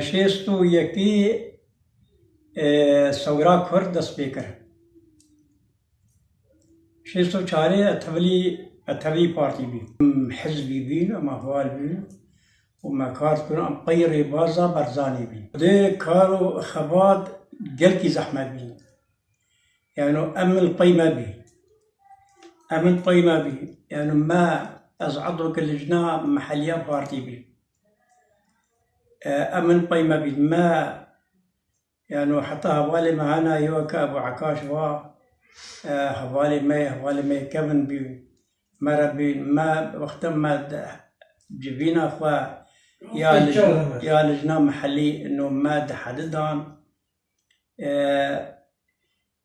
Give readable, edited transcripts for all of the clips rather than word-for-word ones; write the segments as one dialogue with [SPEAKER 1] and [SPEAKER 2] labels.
[SPEAKER 1] شێست و یەکەی سەورا کورد دەست پێ کرد. شێست و چارێ ئەتەوی پارتی بی حزبی بین ئەمە هەوار بین وما کار کنن ئەم قەی ڕێبازە بەرزانی بین. دێ کار و خەبات گەلکی زەحمەت بین. يعني أمن القيمة به أمن القيمة به يعني ما أزعضه كاللجنة محلية بارتي به أمن قيمة به ما يعني حتى هوالي معنا يوكا أبو عكاش وا هوالي ما كمن به مربي ما وقت ما جبينا أخوة يا لجنة محلي إنه ما تحددان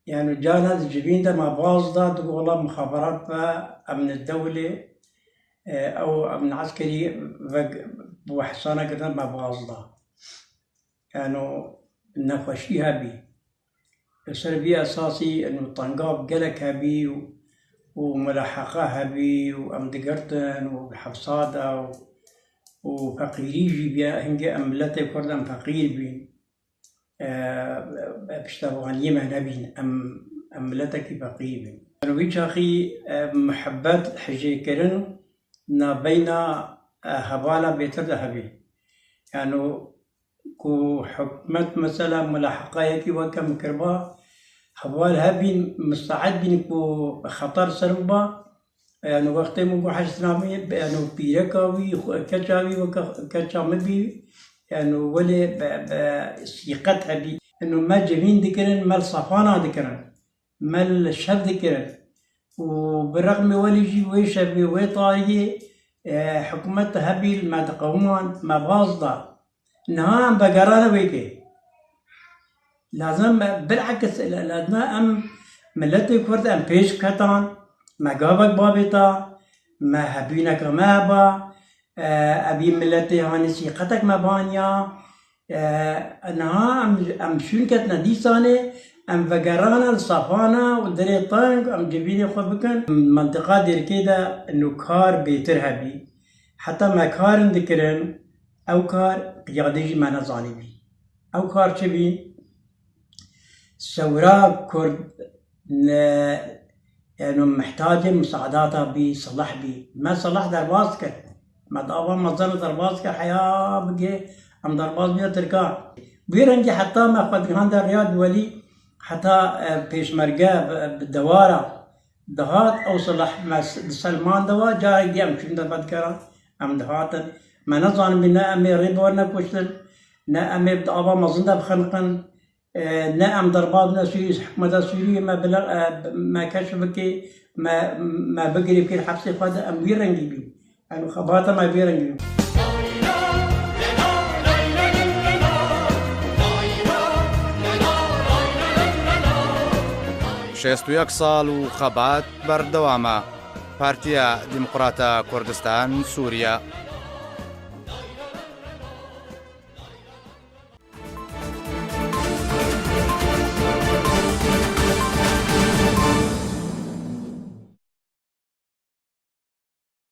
[SPEAKER 1] يعني جانا الجبين ده ما باظ ده تقول والله مخابرات أمن الدولة أو أمن عسكري وحصانة كده ما باظ ده يعني نخشيها بي يصير بي أساسي إنه طنقاب قلقها بي وملاحقها بي وأمد قرطن وحفصات وفقيريجي بي هنجي أملتي كردن فقير بي بشتغل يما نبين أم ملتك فقير. أنا ويش أخي محبات حجي كرن بين هبالا بيتر ذهبي يعني كو حكمت مثلا ملاحقة يكي وكم كربا هبال هبين مستعدين كو خطر سربا يعني وقت مو حسنامي يعني بيركاوي كشاوي وكشامبي يعني ولي بسيقتها بي انه ما جمين ذكرن ما الصفانة ذكرن ما الشر ذكرن وبالرغم ولي جي ويشبي ويطاري حكومتها بي ما تقومان ما باصدة نهام بقرانا بيكي لازم بالعكس لازم ام ملتي كورد ام بيش كتان ما قابك بابتا ما هبينك ما با أبي ملتي هاني سيقتك مبانيا أنها أم شنكتنا دي سانة أم فقرانا الصفانة ودري طنق أم جبيني خبكن منطقة دير كده إنه كار بيترها بي حتى ما كار ذكرن أو كار قيادي ما نزاني بي أو كار شبي سورا كرد يعني محتاجة مساعداتها بي صلح بي ما صلح درباسك ما دابا مصدر درباز كحياة بقي أم درباز بيا تركا بيرنجي حتى ما قد هذا الرياض ولي حتى بيش مرقا بالدوارة دهات أو صلح ما سلمان دوا جاي دي أم شنو بذكره أم دهات ما نظن بنا أمي ريبورنا كوشتن نا أمي بدابا مصدر بخنقن نا أم درباز نسوي حكومة سوريا ما بلغ ما كشفكي ما بقري في الحبس قد أم بيرنجي بي يعني خباطة ما بيرنجي.
[SPEAKER 2] شێست و یەک ساڵ و خەبات بەردەوامە پارتیە دیموقراتە کوردستان سووریا